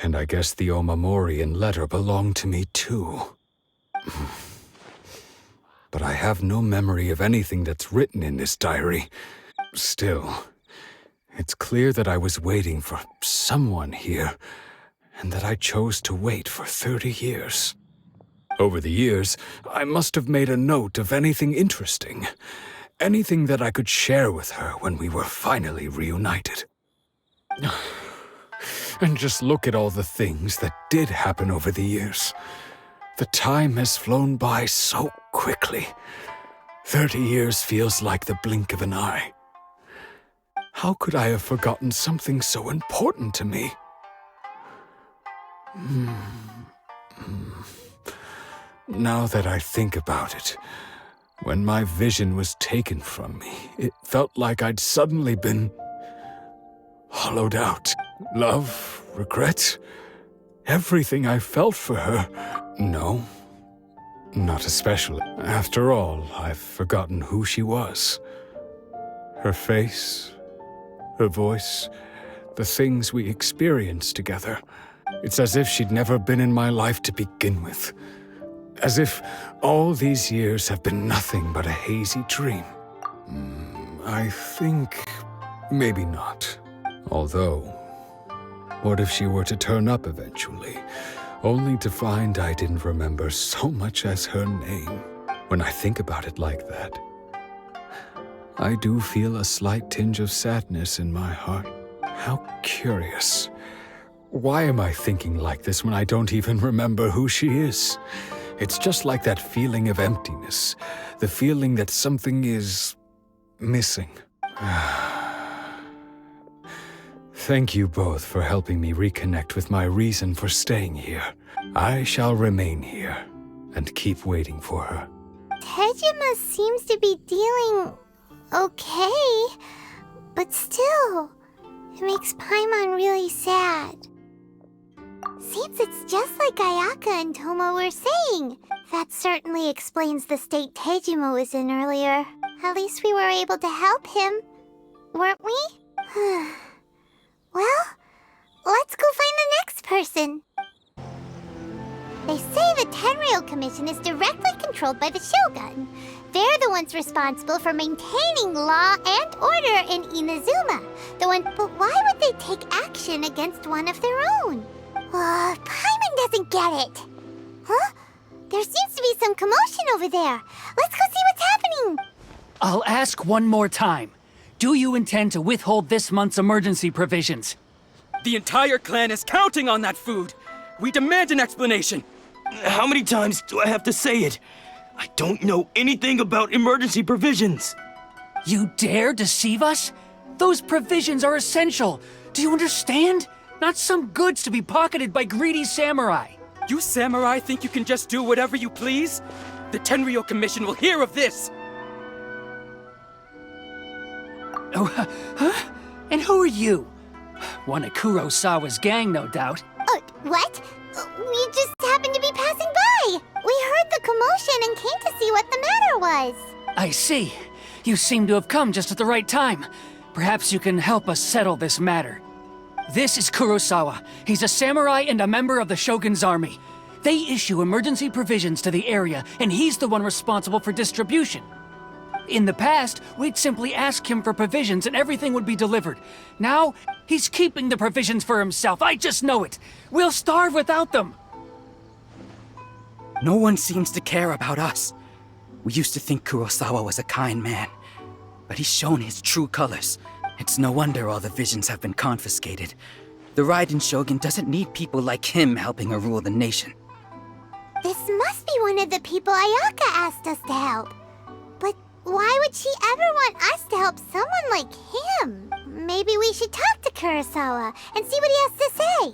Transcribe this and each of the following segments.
And I guess the Omamorian letter belonged to me too. But I have no memory of anything that's written in this diary. Still, it's clear that I was waiting for someone here, and that I chose to wait for 30 years. Over the years, I must have made a note of anything interesting. Anything that I could share with her when we were finally reunited. And just look at all the things that did happen over the years. The time has flown by so quickly. 30 years feels like the blink of an eye. How could I have forgotten something so important to me? Now that I think about it, when my vision was taken from me, it felt like I'd suddenly been hollowed out. Love, regret, everything I felt for her. No, not especially. After all, I've forgotten who she was. Her face, her voice, the things we experienced together. It's as if she'd never been in my life to begin with. As if all these years have been nothing but a hazy dream. I think maybe not. Although, what if she were to turn up eventually, only to find I didn't remember so much as her name? When I think about it like that, I do feel a slight tinge of sadness in my heart. How curious. Why am I thinking like this when I don't even remember who she is? It's just like that feeling of emptiness, the feeling that something is missing. Thank you both for helping me reconnect with my reason for staying here. I shall remain here and keep waiting for her. Tejima seems to be dealing okay, but still, it makes Paimon really sad. Seems it's just like Ayaka and Toma were saying. That certainly explains the state Tejima was in earlier. At least we were able to help him, weren't we? Well, let's go find the next person. They say the Tenryou Commission is directly controlled by the Shogun. They're the ones responsible for maintaining law and order in Inazuma. But why would they take action against one of their own? Paimon doesn't get it. Huh? There seems to be some commotion over there. Let's go see what's happening. I'll ask one more time. Do you intend to withhold this month's emergency provisions? The entire clan is counting on that food. We demand an explanation. How many times do I have to say it? I don't know anything about emergency provisions. You dare deceive us? Those provisions are essential. Do you understand? Not some goods to be pocketed by greedy samurai. You samurai think you can just do whatever you please? The Tenryou Commission will hear of this! Oh, huh? And who are you? One of Kurosawa's gang, no doubt. What? We just happened to be passing by. We heard the commotion and came to see what the matter was. I see. You seem to have come just at the right time. Perhaps you can help us settle this matter. This is Kurosawa. He's a samurai and a member of the Shogun's army. They issue emergency provisions to the area, and he's the one responsible for distribution. In the past, we'd simply ask him for provisions and everything would be delivered. Now, he's keeping the provisions for himself. I just know it. We'll starve without them. No one seems to care about us. We used to think Kurosawa was a kind man, but he's shown his true colors. It's no wonder all the visions have been confiscated. The Raiden Shogun doesn't need people like him helping her rule the nation. This must be one of the people Ayaka asked us to help. But why would she ever want us to help someone like him? Maybe we should talk to Kurosawa and see what he has to say.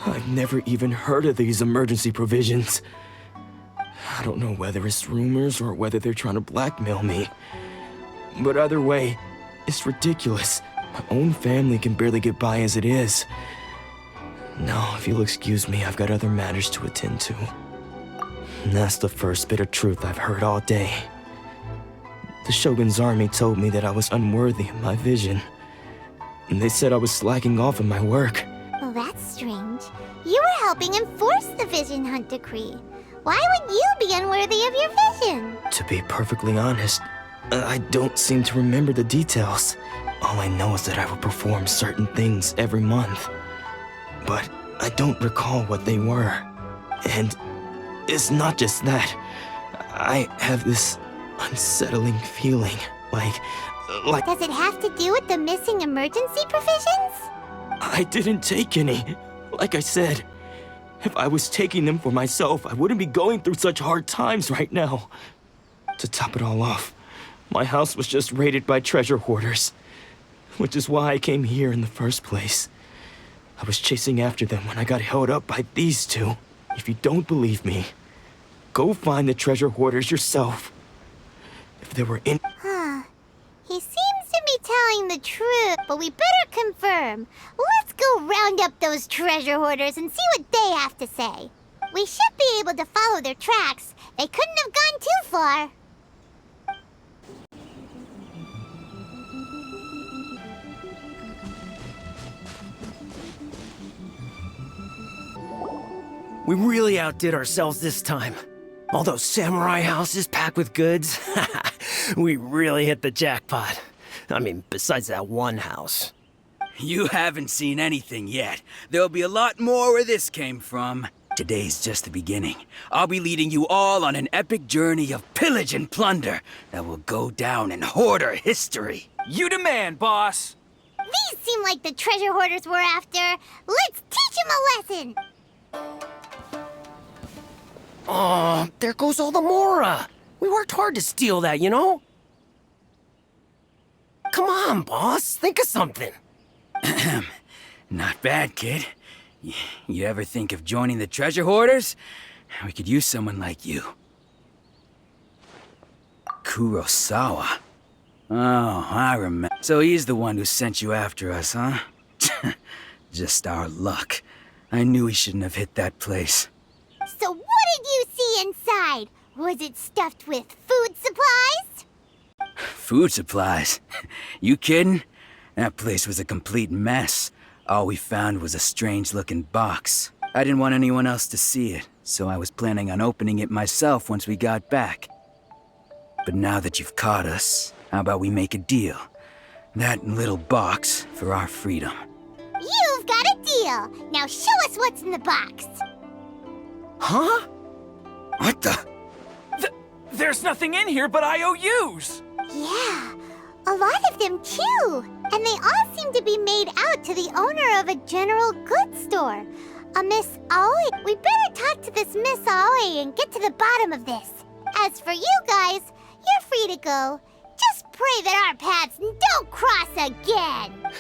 I've never even heard of these emergency provisions. I don't know whether it's rumors or whether they're trying to blackmail me. But either way, it's ridiculous. My own family can barely get by as it is. Now, if you'll excuse me, I've got other matters to attend to. And that's the first bit of truth I've heard all day. The Shogun's army told me that I was unworthy of my vision. And they said I was slacking off in my work. Well, that's strange. You were helping enforce the Vision Hunt Decree. Why would you be unworthy of your vision? To be perfectly honest, I don't seem to remember the details. All I know is that I would perform certain things every month. But I don't recall what they were. And it's not just that. I have this unsettling feeling, like... Does it have to do with the missing emergency provisions? I didn't take any. Like I said, if I was taking them for myself, I wouldn't be going through such hard times right now. To top it all off, my house was just raided by treasure hoarders, which is why I came here in the first place. I was chasing after them when I got held up by these two. If you don't believe me, go find the treasure hoarders yourself. If there were any... He seems to be telling the truth, but we better confirm. Let's go round up those treasure hoarders and see what they have to say. We should be able to follow their tracks. They couldn't have gone too far. We really outdid ourselves this time. All those samurai houses packed with goods. We really hit the jackpot. I mean, besides that one house. You haven't seen anything yet. There'll be a lot more where this came from. Today's just the beginning. I'll be leading you all on an epic journey of pillage and plunder that will go down in hoarder history. You demand, boss! These seem like the treasure hoarders we're after. Let's teach them a lesson. Oh, there goes all the Mora. We worked hard to steal that, you know? Come on, boss. Think of something. Not bad, kid. You ever think of joining the treasure hoarders? We could use someone like you. Kurosawa. Oh, I remember. So he's the one who sent you after us, huh? Just our luck. I knew he shouldn't have hit that place. So what did you see inside? Was it stuffed with food supplies? Food supplies? You kidding? That place was a complete mess. All we found was a strange-looking box. I didn't want anyone else to see it, so I was planning on opening it myself once we got back. But now that you've caught us, how about we make a deal? That little box for our freedom. You've got a deal. Now show us what's in the box. Huh? What the? There's nothing in here but IOUs! Yeah, a lot of them too. And they all seem to be made out to the owner of a general goods store. A Miss Aoi. We better talk to this Miss Aoi and get to the bottom of this. As for you guys, you're free to go. Just pray that our paths don't cross again.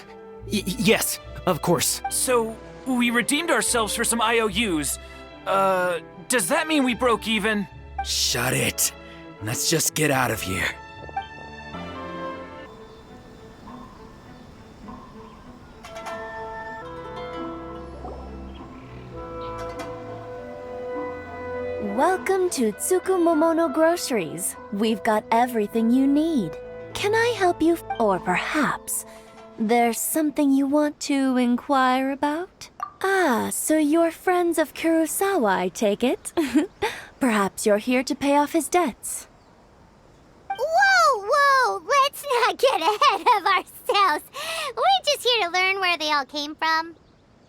Yes, of course. So, we redeemed ourselves for some IOUs. Does that mean we broke even? Shut it. Let's just get out of here. Welcome to Tsukumomono Groceries. We've got everything you need. Can I help you? Or perhaps there's something you want to inquire about? Ah, so you're friends of Kurosawa, I take it. Perhaps you're here to pay off his debts. Whoa! Let's not get ahead of ourselves. We're just here to learn where they all came from.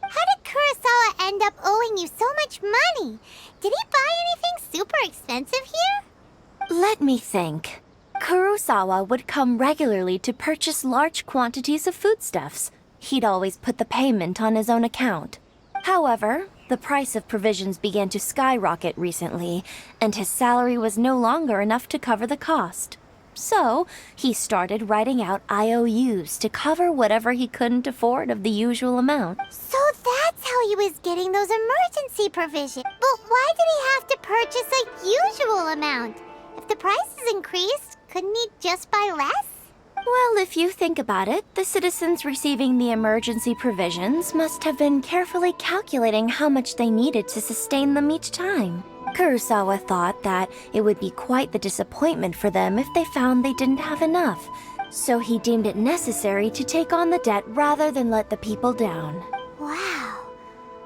How did Kurosawa end up owing you so much money? Did he buy anything super expensive here? Let me think. Kurosawa would come regularly to purchase large quantities of foodstuffs. He'd always put the payment on his own account. However, the price of provisions began to skyrocket recently, and his salary was no longer enough to cover the cost. So, he started writing out IOUs to cover whatever he couldn't afford of the usual amount. So that's how he was getting those emergency provisions. But why did he have to purchase a usual amount? If the prices increased, couldn't he just buy less? Well, if you think about it, the citizens receiving the emergency provisions must have been carefully calculating how much they needed to sustain them each time. Kurosawa thought that it would be quite the disappointment for them if they found they didn't have enough, so he deemed it necessary to take on the debt rather than let the people down. Wow.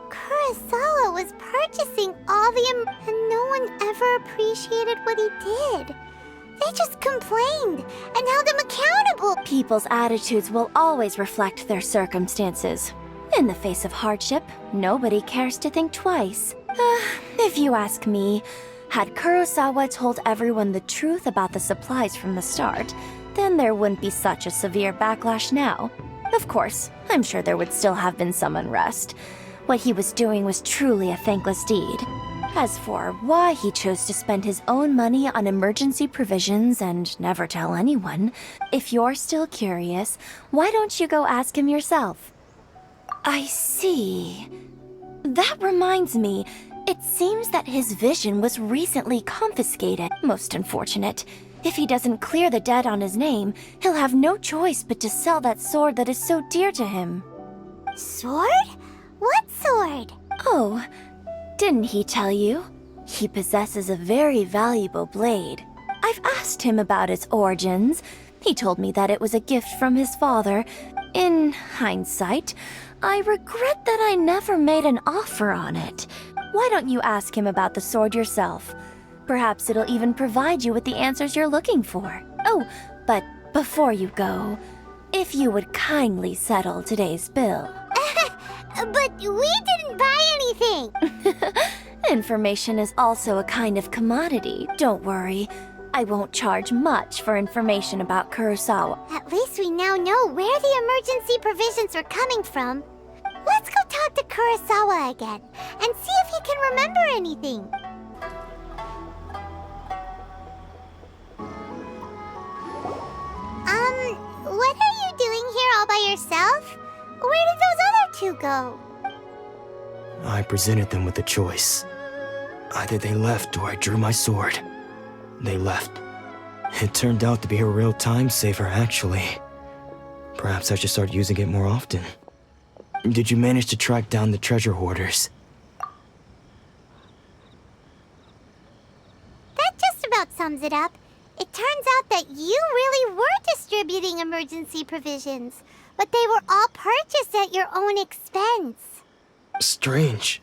Kurosawa was purchasing all and no one ever appreciated what he did. They just complained and held him accountable. People's attitudes will always reflect their circumstances. In the face of hardship, nobody cares to think twice. If you ask me, had Kurosawa told everyone the truth about the supplies from the start, then there wouldn't be such a severe backlash now. Of course, I'm sure there would still have been some unrest. What he was doing was truly a thankless deed. As for why he chose to spend his own money on emergency provisions and never tell anyone, if you're still curious, why don't you go ask him yourself? I see. That reminds me, it seems that his vision was recently confiscated. Most unfortunate. If he doesn't clear the debt on his name, he'll have no choice but to sell that sword that is so dear to him. Sword? What sword? Oh, didn't he tell you? He possesses a very valuable blade. I've asked him about its origins. He told me that it was a gift from his father. In hindsight, I regret that I never made an offer on it. Why don't you ask him about the sword yourself? Perhaps it'll even provide you with the answers you're looking for. Oh, but before you go, if you would kindly settle today's bill. But we didn't buy anything! Information is also a kind of commodity. Don't worry, I won't charge much for information about Kurosawa. At least we now know where the emergency provisions were coming from. Let's go talk to Kurosawa again and see if he can remember anything. What are you doing here all by yourself? Where did those other two go? I presented them with a choice. Either they left or I drew my sword. They left. It turned out to be a real time saver, actually. Perhaps I should start using it more often. Did you manage to track down the treasure hoarders? That just about sums it up. It turns out that you really were distributing emergency provisions, but they were all purchased at your own expense. Strange.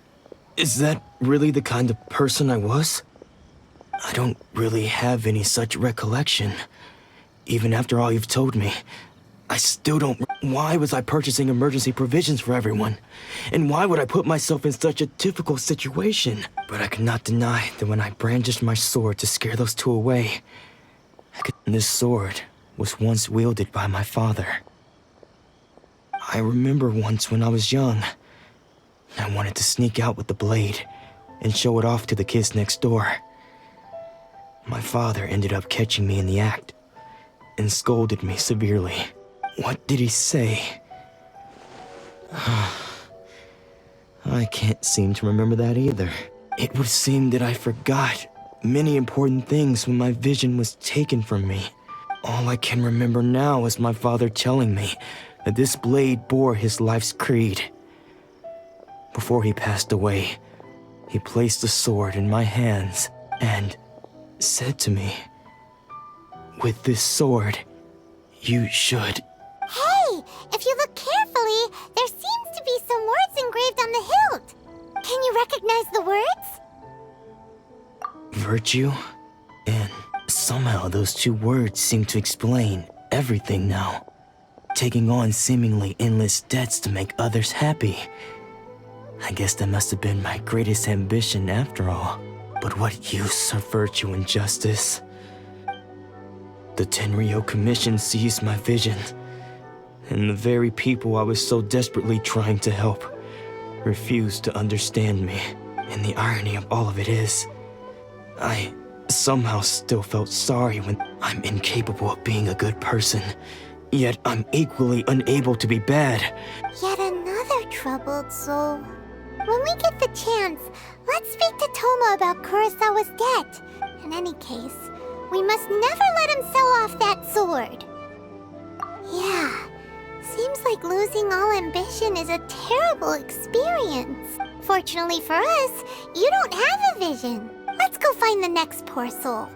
Is that really the kind of person I was? I don't really have any such recollection. Even after all you've told me, I still don't... Why was I purchasing emergency provisions for everyone? And why would I put myself in such a difficult situation? But I cannot deny that when I brandished my sword to scare those two away, this sword was once wielded by my father. I remember once when I was young, I wanted to sneak out with the blade and show it off to the kids next door. My father ended up catching me in the act and scolded me severely. What did he say? I can't seem to remember that either. It would seem that I forgot many important things when my vision was taken from me. All I can remember now is my father telling me that this blade bore his life's creed. Before he passed away, he placed the sword in my hands and said to me, "With this sword, you should..." Hey, if you look carefully, there seems to be some words engraved on the hilt. Can you recognize the words? Virtue? And somehow those two words seem to explain everything now. Taking on seemingly endless debts to make others happy. I guess that must have been my greatest ambition after all. But what use of virtue and justice? The Tenryou Commission seized my vision, and the very people I was so desperately trying to help refused to understand me. And the irony of all of it is, I somehow still felt sorry when I'm incapable of being a good person, yet I'm equally unable to be bad. Yet another troubled soul. When we get the chance, let's speak to Toma about Kurosawa's debt. In any case, we must never let him sell off that sword. Yeah, seems like losing all ambition is a terrible experience. Fortunately for us, you don't have a vision. Let's go find the next poor soul.